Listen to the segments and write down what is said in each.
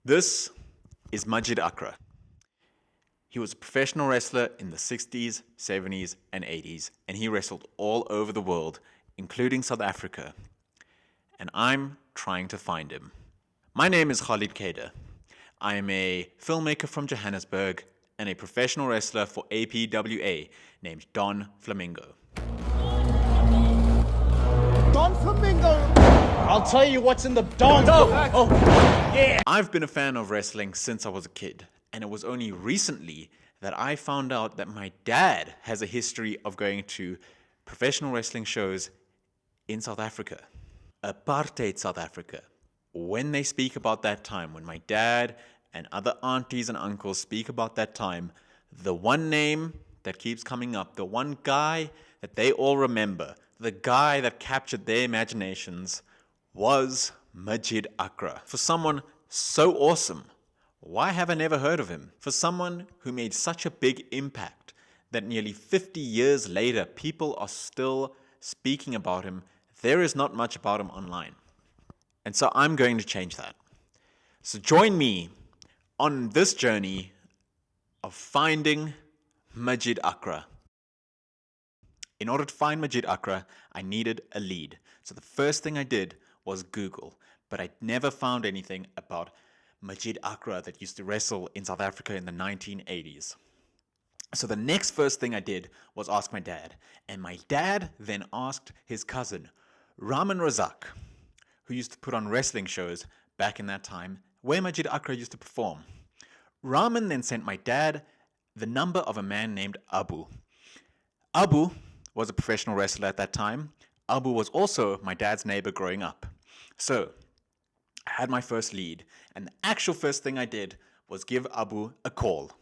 This is MAJID ACKRA. He was a professional wrestler in the 60s, 70s, and 80s, and he wrestled all over the world, including South Africa. And I'm trying to find him. My name is Khalid Kader. I am a filmmaker from Johannesburg and a professional wrestler for APWA named Don Flamingo. Don Flamingo! I'll tell you what's in the Don. Oh, yeah! I've been a fan of wrestling since I was a kid, and it was only recently that I found out that my dad has a history of going to professional wrestling shows in South Africa. Apartheid South Africa. When they speak about that time, when my dad and other aunties and uncles speak about that time, the one name that keeps coming up, the one guy that they all remember, the guy that captured their imaginations was MAJID ACKRA. For someone so awesome, why have I never heard of him? For someone who made such a big impact that nearly 50 years later, people are still speaking about him, there is not much about him online. And so I'm going to change that. So join me on this journey of finding MAJID ACKRA. In order to find MAJID ACKRA, I needed a lead. So the first thing I did was Google, but I never found anything about MAJID ACKRA that used to wrestle in South Africa in the 1980s. So the next first thing I did was ask my dad, and my dad then asked his cousin, Raman Razak, who used to put on wrestling shows back in that time, where MAJID ACKRA used to perform. Raman then sent my dad the number of a man named Abu. Abu was a professional wrestler at that time. Abu was also my dad's neighbor growing up. So I had my first lead, and the actual first thing I did was give Abu a call.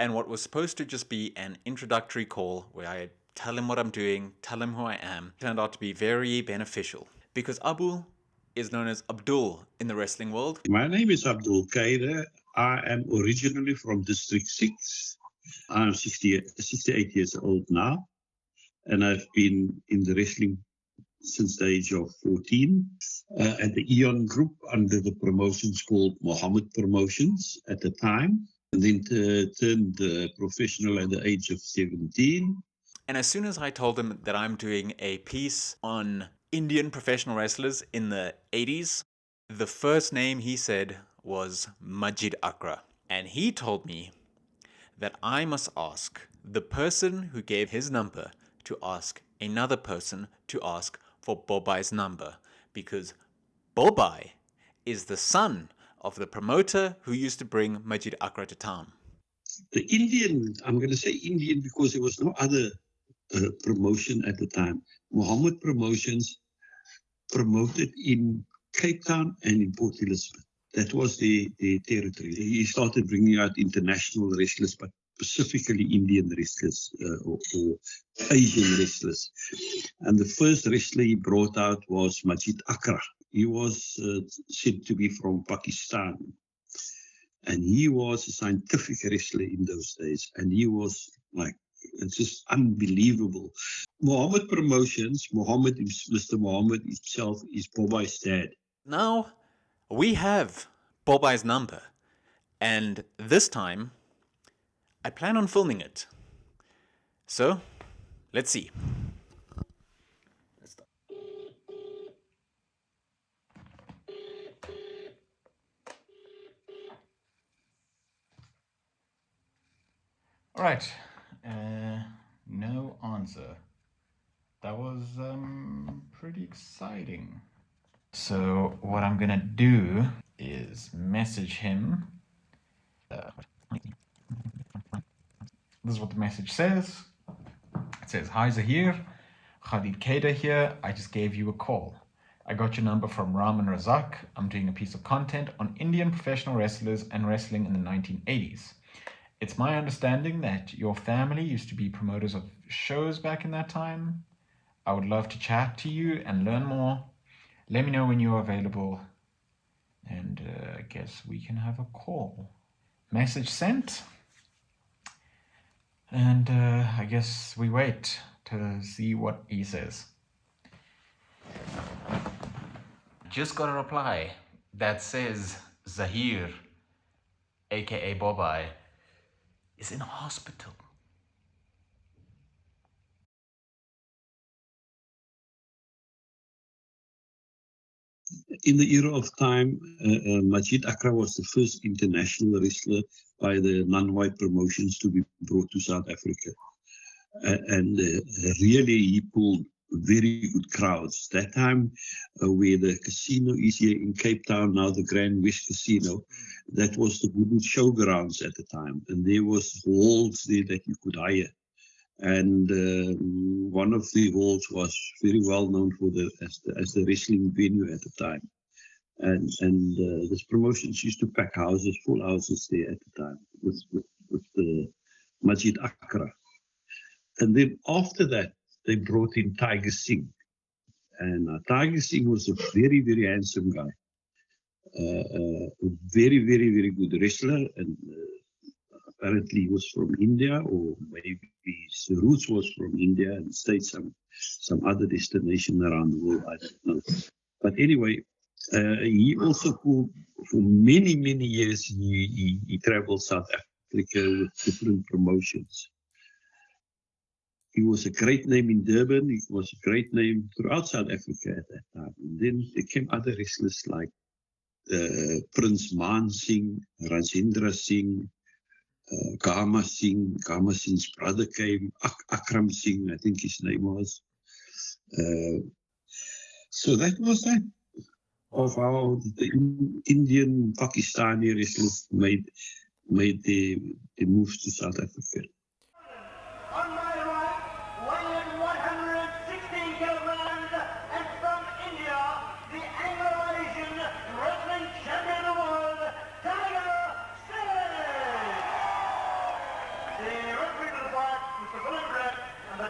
And what was supposed to just be an introductory call where I tell him what I'm doing, tell him who I am, turned out to be very beneficial. Because Abu is known as Abdul in the wrestling world. My name is Abdul Kader. I am originally from District 6. I'm 68 years old now, and I've been in the wrestling since the age of 14 at the Eon Group under the promotions called Mohammed Promotions at the time, and then turned professional at the age of 17. And as soon as I told him that I'm doing a piece on Indian professional wrestlers in the 80s, the first name he said was MAJID ACKRA. And he told me that I must ask the person who gave his number to ask another person to ask for Bobai's number, because Bobai is the son of the promoter who used to bring MAJID ACKRA to town. The Indian, I'm going to say Indian because there was no other promotion at the time. Mohammed Promotions promoted in Cape Town and in Port Elizabeth. That was the territory. He started bringing out international wrestlers, but specifically Indian wrestlers or Asian wrestlers. And the first wrestler he brought out was MAJID ACKRA. He was said to be from Pakistan. And he was a scientific wrestler in those days. And he was like, it's just unbelievable. Mohammed Promotions, Mr. Mohammed himself is Bobai's dad. Now we have Bobai's number, and this time I plan on filming it. So let's see. All right, no answer. That was pretty exciting. So what I'm gonna do is message him. This is what the message says. It says, "Hi Zahir, Khalid Kader here. I just gave you a call. I got your number from Raman Razak. I'm doing a piece of content on Indian professional wrestlers and wrestling in the 1980s. It's my understanding that your family used to be promoters of shows back in that time. I would love to chat to you and learn more. Let me know when you're available, and I guess we can have a call." Message sent. And I guess we wait to see what he says. Just got a reply that says Zahir, aka Bobai, is in a hospital. In the era of time, MAJID ACKRA was the first international wrestler by the non-white promotions to be brought to South Africa. And really he pulled very good crowds. That time where the casino is here in Cape Town, now the Grand West Casino, that was the Voodoo Showgrounds at the time. And there was halls there that you could hire. And one of the halls was very well known for as the wrestling venue at the time. And this promotions used to pack houses, full houses there at the time with the MAJID ACKRA. And then after that, they brought in Tiger Singh. And Tiger Singh was a very, very handsome guy. A very, very, very good wrestler. And apparently he was from India, or maybe his roots was from India and stayed some other destination around the world. I don't know. But anyway, he also, for many, many years, he traveled South Africa with different promotions. He was a great name in Durban. He was a great name throughout South Africa at that time. And then there came other wrestlers like Prince Man Singh, Rajendra Singh, Gama Singh. Gama Singh's brother came, Akram Singh, I think his name was. So that was that of how the Indian Pakistani wrestlers made their moves to South Africa. On my right, weighing 116 kilograms, and from India, the Anglo-Asian wrestling champion of the world, Tiger Singh. The referee to the fight, Mr. William Brett, and the...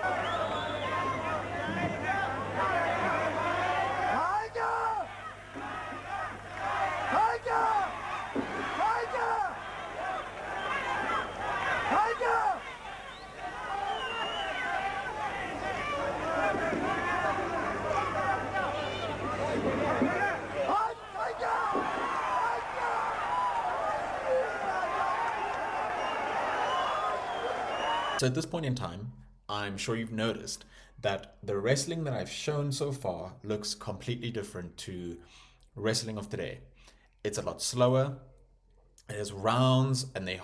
So at this point in time, I'm sure you've noticed that the wrestling that I've shown so far looks completely different to wrestling of today. It's a lot slower, there's rounds, and the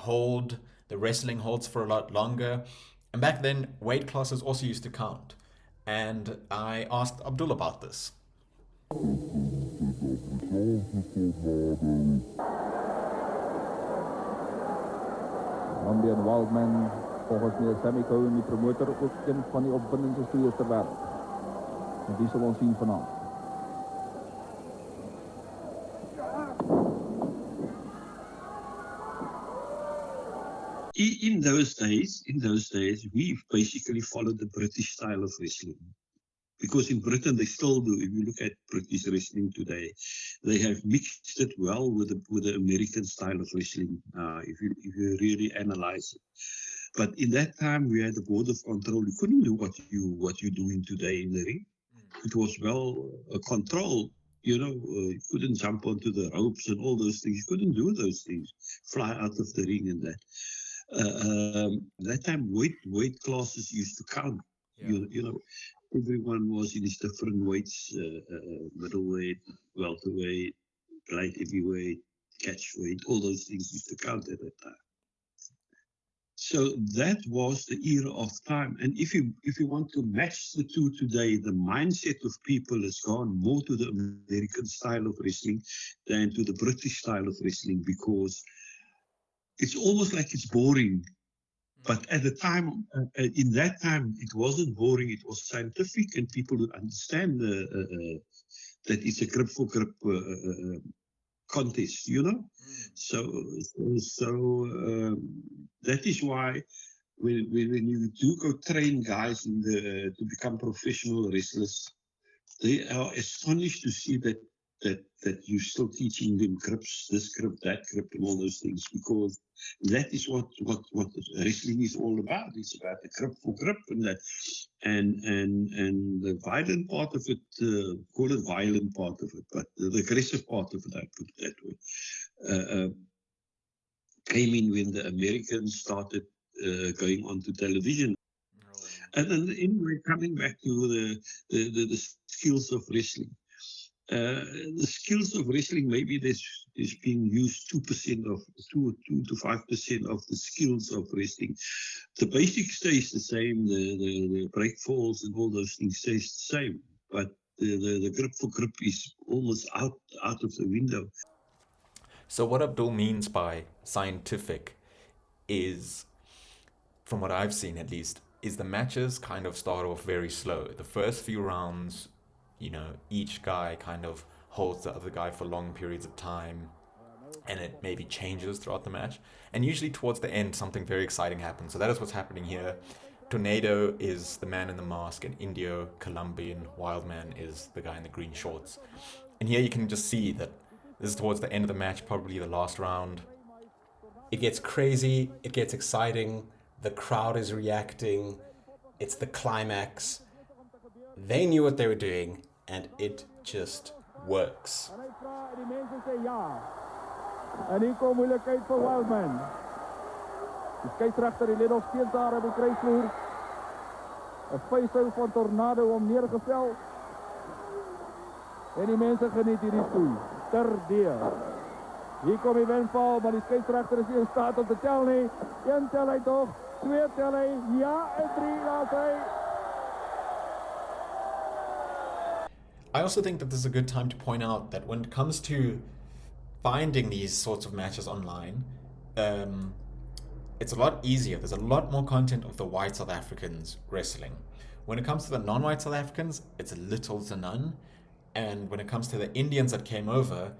wrestling holds for a lot longer. And back then, weight classes also used to count. And I asked Abdul about this. Ambien Wildman, volgens meneer Sammy Cohen, die promotor, ook een van die opwindendste strijders ter wereld. En die zullen ons zien vanavond. In those days, we basically followed the British style of wrestling. Because in Britain, they still do. If you look at British wrestling today, they have mixed it well with the American style of wrestling. If you really analyze it. But in that time, we had a board of control. You couldn't do what you're doing today in the ring. It was well controlled. You know, you couldn't jump onto the ropes and all those things. You couldn't do those things. Fly out of the ring and that. That time, weight classes used to count. Yeah. You know, everyone was in his different weights: middleweight, welterweight, light heavyweight, catchweight. All those things used to count at that time. So that was the era of time. And if you want to match the two today, the mindset of people has gone more to the American style of wrestling than to the British style of wrestling, because it's almost like it's boring. But at the time, in that time, it wasn't boring. It was scientific, and people would understand that it's a grip for grip contest, you know. So that is why when you do go train guys to become professional wrestlers, they are astonished to see that you're still teaching them grips, this grip, that grip, and all those things, because that is what wrestling is all about. It's about the grip for grip and that, and the violent part of it, call it violent part of it, but the aggressive part of it, I put it that way. came in when the Americans started going onto television. And then anyway, coming back to the skills of wrestling. The skills of wrestling, maybe there's being used 2% of 2 to 5% of the skills of wrestling. The basic stays the same, the break falls and all those things stays the same, but the grip for grip is almost out of the window. So what Abdul means by scientific is, from what I've seen at least, is the matches kind of start off very slow. The first few rounds, each guy kind of holds the other guy for long periods of time, and it maybe changes throughout the match. And usually towards the end, something very exciting happens. So that is what's happening here. Tornado is the man in the mask, and Indio, Colombian Wildman is the guy in the green shorts. And here you can just see that this is towards the end of the match, probably the last round. It gets crazy, it gets exciting, the crowd is reacting, it's the climax. They knew what they were doing, and it just works. En hier komt moeilijkheid voor Wildman. De scheidsrechter die ligt nog steeds daar op de kruisvloer. Een vuistduw van Tornado om neergeveld. En die mensen genieten die toe. Terdeur. Hier komt die windval, maar die scheidsrechter is niet in staat om te tellen. 1 tel hij toch, 2 tel hij, ja, en 3 laat hij. I also think that this is a good time to point out that when it comes to finding these sorts of matches online, it's a lot easier. There's a lot more content of the white South Africans wrestling. When it comes to the non-white South Africans, it's little to none. And when it comes to the Indians that came over,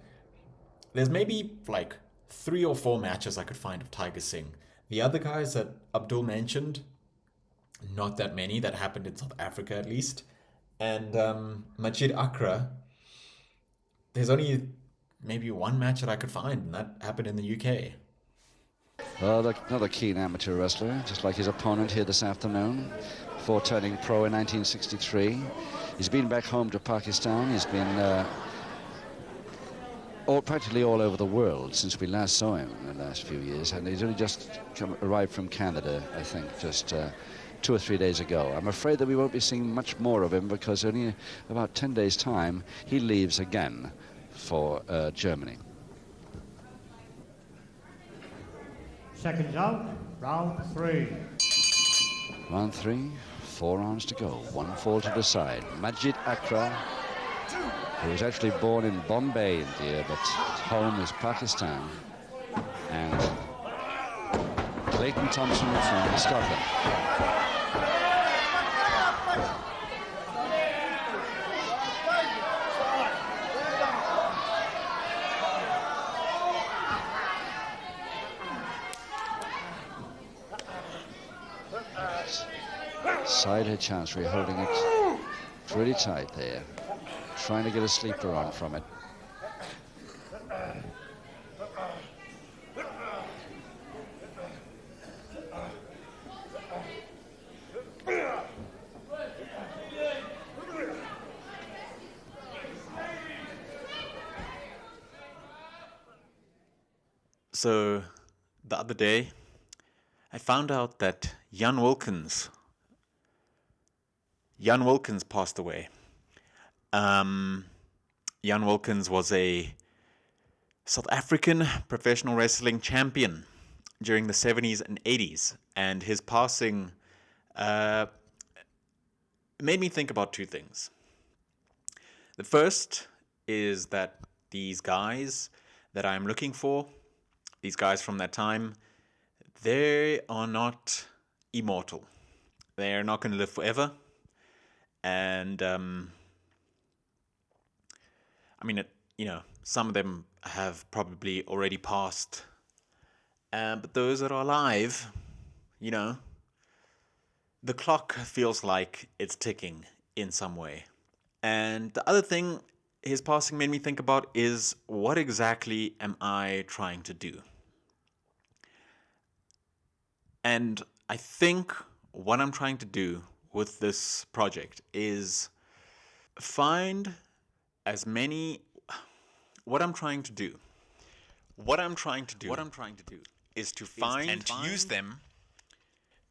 there's maybe like 3 or 4 matches I could find of Tiger Singh. The other guys that Abdul mentioned, not that many that happened in South Africa at least. And MAJID ACKRA, there's only maybe 1 match that I could find, and that happened in the UK. Another keen amateur wrestler, just like his opponent here this afternoon, before turning pro in 1963. He's been back home to Pakistan. He's been practically all over the world since we last saw him in the last few years, and he's only just arrived from Canada, I think, just 2 or 3 days ago. I'm afraid that we won't be seeing much more of him because only about 10 days' time he leaves again for Germany. Seconds out, round 3. Round 3, 4 rounds to go, 1 fall to decide. MAJID ACKRA, who was actually born in Bombay, India, but his home is Pakistan. And Clayton Thompson from Scotland. Side head chance, we're holding it pretty tight there. Trying to get a sleeper on from it. So the other day, I found out that Jan Wilkins passed away. Jan Wilkins was a South African professional wrestling champion during the 70s and 80s, and his passing made me think about 2 things. The first is that these guys that I'm looking for, these guys from that time, they are not immortal. They're not going to live forever. And some of them have probably already passed. But those that are alive, the clock feels like it's ticking in some way. And the other thing his passing made me think about is, what exactly am I trying to do? And I think what I'm trying to do with this project is find as many... What I'm trying to do What I'm trying to do is to find and use them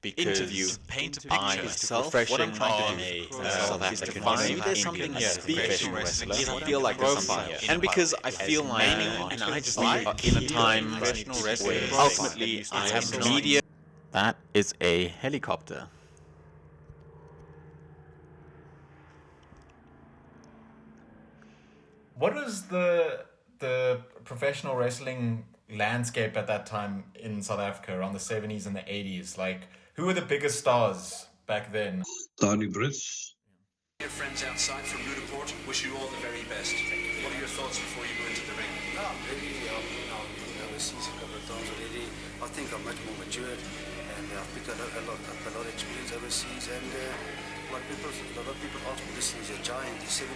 because paint a picture myself. What I'm trying to do South African maybe there's something here professional wrestling. I feel like there's something here, and because I feel like, and I just like in a time where ultimately I have media. That is a helicopter. What was the professional wrestling landscape at that time in South Africa around the 70s and the 80s? Like, who were the biggest stars back then? Donnie Brits. Your friends outside from Rudaport wish you all the very best. What are your thoughts before you go into the ring? No, really, I've been overseas a couple of times already. I think I'm much more matured, and I've picked up a lot of experience overseas. And a lot of people ask me, this is a giant, he's 7'1",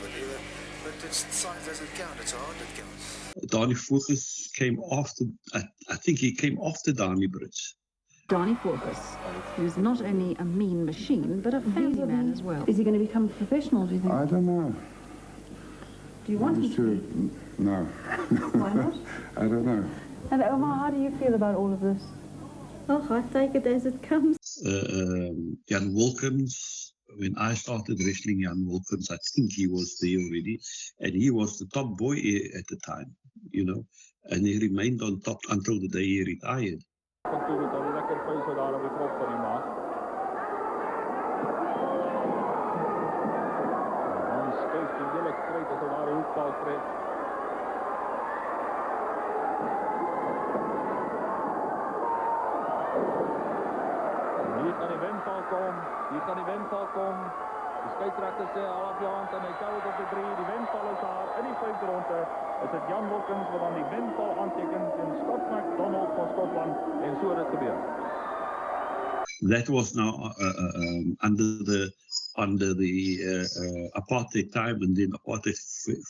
whatever. But size doesn't count, it's a heart that counts. Donnie Focus came after, I think he came after Donnie Brits. Donnie Focus, who's not only a mean machine, but a family man as well. Is he going to become professional, do you think? I don't know. Do you want him to? No. Why not? I don't know. And Omar, how do you feel about all of this? Oh, I take it as it comes. Jan Wilkins, when I started wrestling, Jan Wilkins, I think he was there already, and he was the top boy at the time, you know, and he remained on top until the day he retired. Natuurlijk een lekker peso daar op de kop van die maat. Dan steekt hij direct streed als er daar een hoekbal trekt. Hier kan die windval komen. Hier kan die windval komen. De scheidsrechter zegt al op je hand en hij telt op de 3. Die windval is daar en die steekt eronder. Het is Jan Wilkins wat dan die windval aantekent in Scott McDonald van Schotland en zo het gebeurt. That was now under the apartheid time, and then apartheid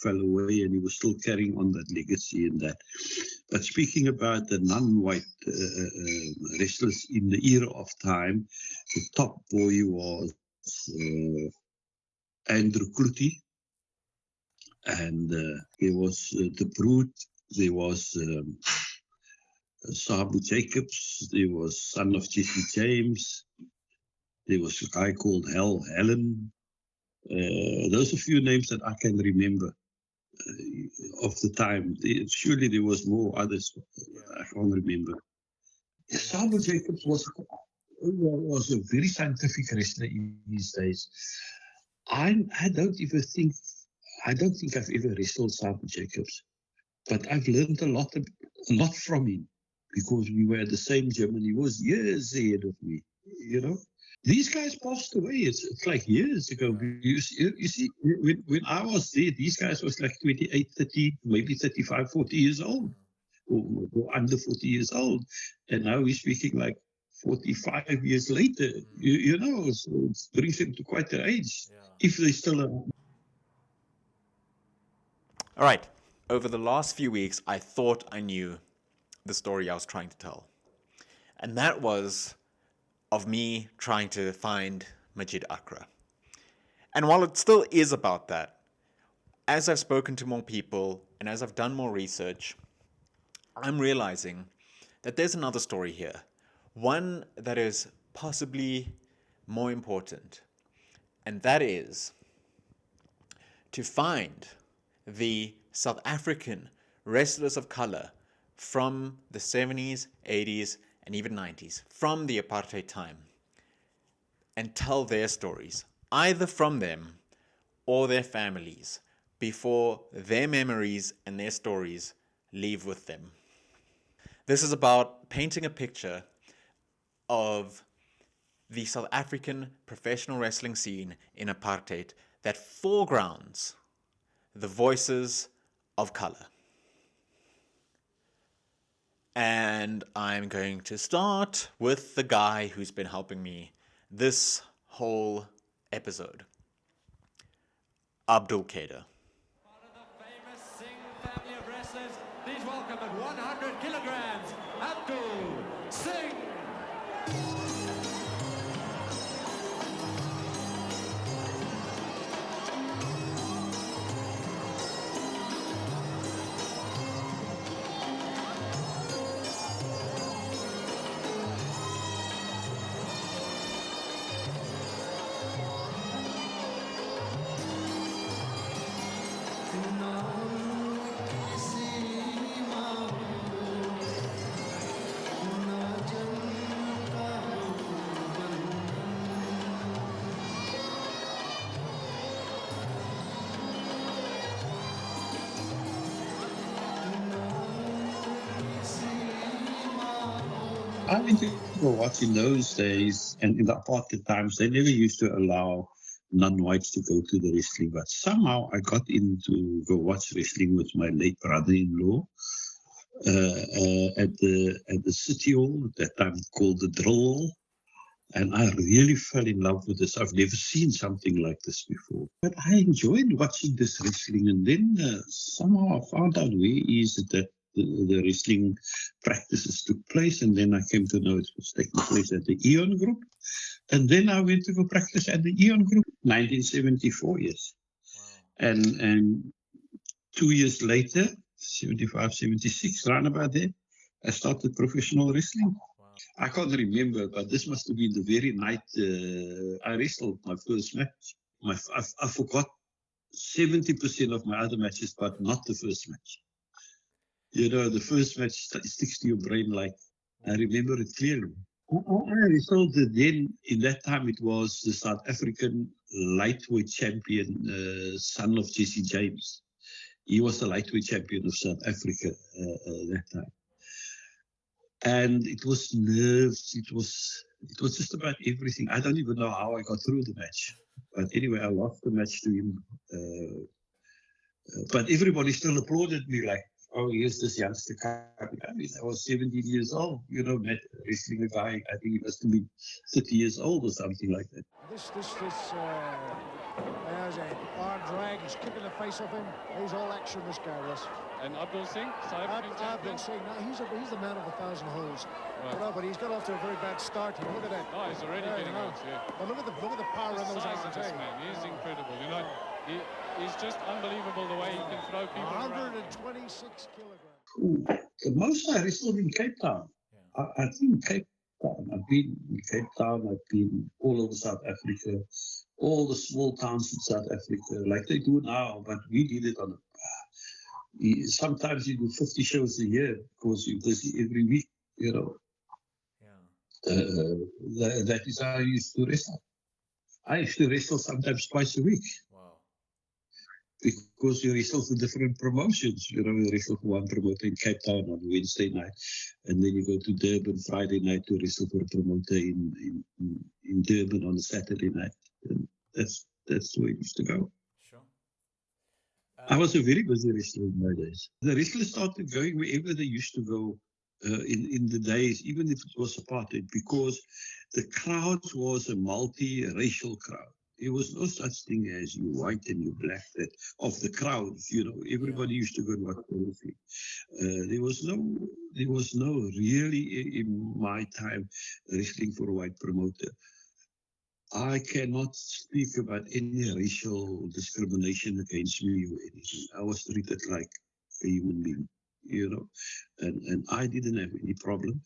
fell away, and he was still carrying on that legacy and that. But speaking about the non-white wrestlers in the era of time, the top boy was Andrew Clutie, and there was the Brute, there was Sabu Jacobs, there was son of Jesse James, there was a guy called Helen. Those are a few names that I can remember of the time. Surely there was more others, I can't remember. Sabu Jacobs was a very scientific wrestler in these days. I don't think I've ever wrestled Sabu Jacobs, but I've learned a lot from him because we were at the same gym and he was years ahead of me, you know. These guys passed away. It's like years ago. You see, when I was there, these guys was like 28, 30, maybe 35, 40 years old, or under 40 years old. And now we're speaking like 45 years later, you know, so it brings them to quite their age, if they still are. All right. Over the last few weeks, I thought I knew the story I was trying to tell. And that was of me trying to find MAJID ACKRA. And while it still is about that, as I've spoken to more people and as I've done more research, I'm realizing that there's another story here. One that is possibly more important. And that is to find the South African wrestlers of color from the 70s, 80s, and even 90s, from the apartheid time, and tell their stories, either from them or their families, before their memories and their stories leave with them. This is about painting a picture of the South African professional wrestling scene in apartheid that foregrounds the voices of color. And I'm going to start with the guy who's been helping me this whole episode, Abdul Kader. One of the famous Singh family of wrestlers, please welcome at 100 kilograms, Abdul Singh. I went to go watch in those days, and in the apartheid times, they never used to allow non-whites to go to the wrestling. But somehow I got in to go watch wrestling with my late brother-in-law at the city hall, at that time called the Drill Hall. And I really fell in love with this. I've never seen something like this before. But I enjoyed watching this wrestling. And then somehow I found out where is it that the wrestling practices took place. And then I came to know it was taking place at the Eon Group. And then I went to go practice at the Eon Group, 1974, yes. Wow. And 2 years later, 75, 76, round about there, I started professional wrestling. I can't remember, but this must have been the very night I wrestled my first match. I forgot 70% of my other matches, but not the first match. You know, the first match sticks to your brain like I remember it clearly. I wrestled then, in that time, it was the South African lightweight champion, son of Jesse James. He was the lightweight champion of South Africa that time. And it was nerves. It was just about everything. I don't even know how I got through the match. But anyway, I lost the match to him. But everybody still applauded me like, oh, here's this youngster coming. I mean, I was 17 years old, you know, wrestling a guy. I think he must have been 30 years old or something like that. There's a bar drag. He's kicking the face of him. He's all action, this guy, Russ. And Abdul Singh, Abdul Singh, no, he's the man of 1,000 holes. Right. No, but he's got off to a very bad start here. Look at that. Oh, he's already getting out, yeah. But look at the power in those arms. This man, he is incredible. You know, he's just unbelievable the way he can throw people 126 kilograms. Ooh, the most I wrestled in Cape Town. Yeah. I think Cape Town. I've been in Cape Town. I've been all over South Africa. All the small towns in South Africa, like they do now, but we did it on sometimes you do 50 shows a year because you're busy every week, you know. Yeah. That is how I used to wrestle. I used to wrestle sometimes twice a week. Wow. Because you wrestle for different promotions. You know, you wrestle for one promoter in Cape Town on Wednesday night, and then you go to Durban Friday night to wrestle for a promoter in Durban on a Saturday night. And that's the way it used to go. Sure. I was a very busy wrestler in my days. The wrestlers started going wherever they used to go in the days, even if it was apartheid, because the crowd was a multi-racial crowd. There was no such thing as you white and you black. That of the crowds, you know, everybody used to go and watch wrestling. There was no really in my time wrestling for a white promoter. I cannot speak about any racial discrimination against me or anything. I was treated like a human being, you know, and I didn't have any problem.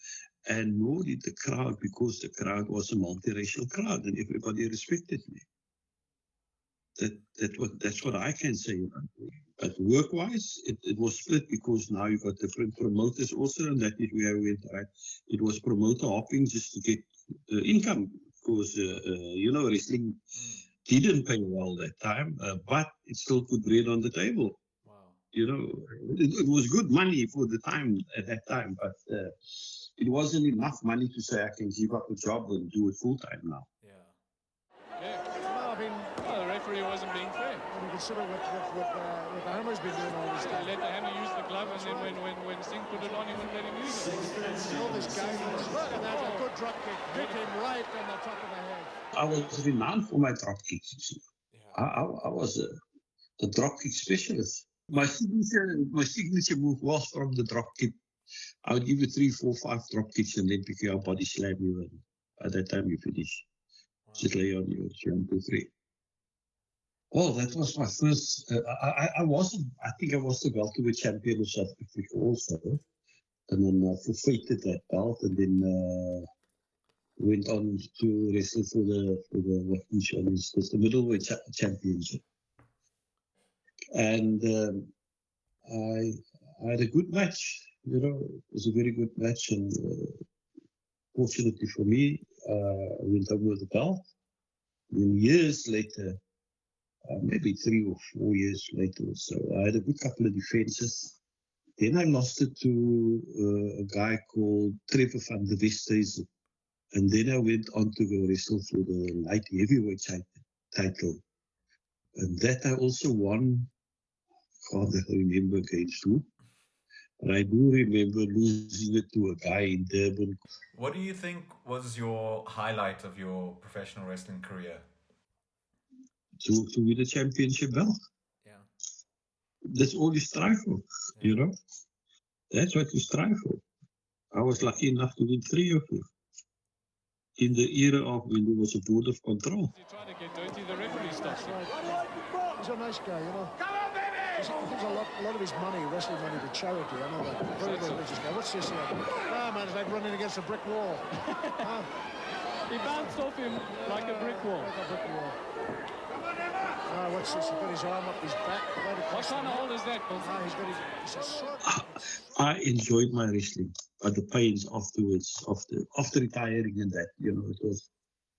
And nor did the crowd, because the crowd was a multiracial crowd and everybody respected me. That's what I can say about it. But work-wise, it was split because now you got different promoters also, and that is where we went, right? It was promoter hopping just to get income. Because, you know, wrestling didn't pay well that time, but it still put bread on the table. Wow. You know, it was good money for the time at that time, but it wasn't enough money to say I can give up a job and do it full time now. Yeah. Well, I mean, the referee wasn't being fair. When you consider what the hammer's been doing all this time. Let the hammer use the glove, and then when Singh put it on, he wouldn't let him use it. You know, this guy, look at that, a good drop kick. Hit him right on the top of the head. I was renowned for my drop kicks. Yeah. I was a drop kick specialist. My signature move was from the drop kick. I would give you 3, 4, 5 drop kicks and then pick you up, body slam you, and by that time you finish. Wow. Just lay on you, 1, 2, 3. Oh, that was my first. I think I was the welterweight champion of South Africa also, and then forfeited that belt, and then went on to wrestle for the middleweight championship. And I had a good match. You know, it was a very good match, and fortunately for me, I went on with the belt. And years later. Maybe 3 or 4 years later or so, I had a good couple of defenses. Then I lost it to a guy called Trevor van der Westhuizen. And then I went on to go wrestle for the light heavyweight title. And that I also won. Can't remember against who. And I do remember losing it to a guy in Durban. What do you think was your highlight of your professional wrestling career? To win the championship belt. Yeah. That's all you strive for, you know. That's what you strive for. I was lucky enough to win 3 of them. In the era of when there was a board of control. He's trying to get dirty, the referee stops him. He's a nice guy, you know. He gives a lot of his money, wrestling money, to charity. I know that. Very religious guy. What's this here? Ah, man, it's like running against a brick wall. He bounced off him like a brick wall. Like a brick wall. Ah, what's this? He's got his arm up his back. What kind of hold is that? Ah, he's got his... It's a sword. I enjoyed my wrestling, but the pains afterwards, after retiring and that, you know, it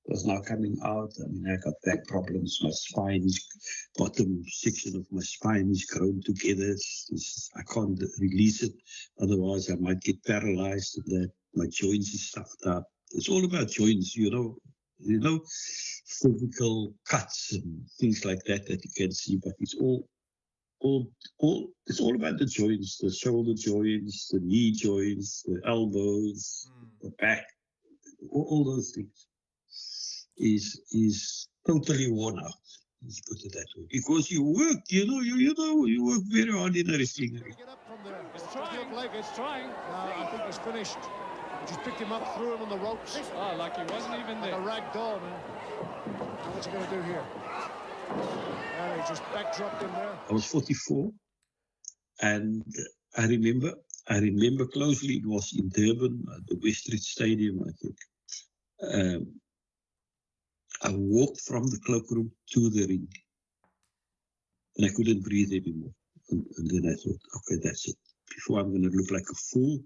was now coming out. I mean, I got back problems. My spine, bottom section of my spine is grown together. I can't release it. Otherwise, I might get paralyzed. That my joints is stuffed up. It's all about joints, you know, physical cuts and things like that you can see. But it's it's all about the joints, the shoulder joints, the knee joints, the elbows, the back, all those things. Is totally worn out. Let's put it that way. Because you work, you work very hard in a wrestling. Get up from there. It's trying. It's trying. I think he's finished. Just picked him up, threw him on the ropes. Oh, like he wasn't even there. Like a rag doll, man. What's he going to do here? And he just backdropped him there. I was 44, and I remember closely. It was in Durban, at the Westridge Stadium, I think. I walked from the cloakroom to the ring, and I couldn't breathe anymore. And then I thought, okay, that's it. Before I'm going to look like a fool,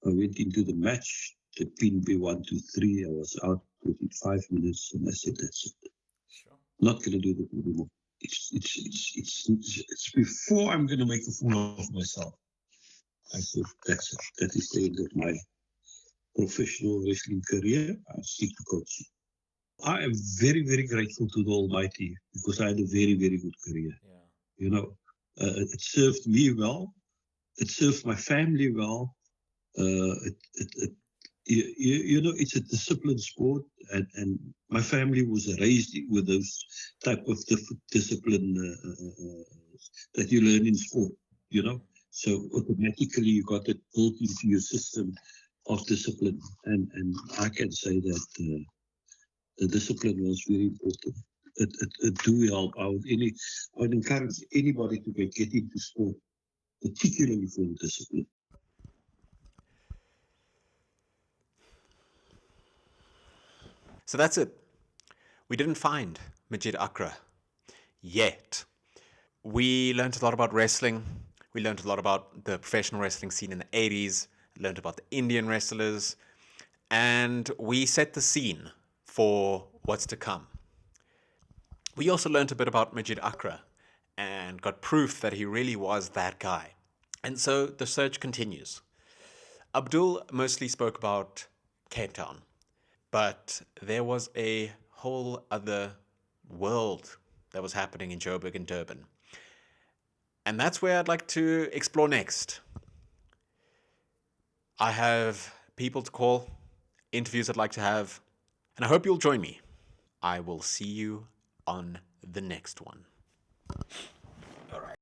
I went into the match. The pin be 1, 2, 3. I was out within 5 minutes, and I said, that's it. Sure. Not going to do that anymore. It's before I'm going to make a fool of myself. I said, that's it. That is the end of my professional wrestling career. I stick to coaching. I am very, very grateful to the Almighty because I had a very, very good career. Yeah. You know, it served me well. It served my family well. You know, it's a disciplined sport, and my family was raised with those type of discipline that you learn in sport. You know, so automatically you got it built into your system of discipline, and I can say that. The discipline was very important. It do help. I would encourage anybody to get into sport, particularly for the discipline. So that's it. We didn't find MAJID ACKRA yet. We learned a lot about wrestling. We learned a lot about the professional wrestling scene in the 80s, learned about the Indian wrestlers, and we set the scene for what's to come. We also learned a bit about MAJID ACKRA and got proof that he really was that guy. And so the search continues. Abdul mostly spoke about Cape Town, but there was a whole other world that was happening in Joburg and Durban. And that's where I'd like to explore next. I have people to call, interviews I'd like to have, and I hope you'll join me. I will see you on the next one.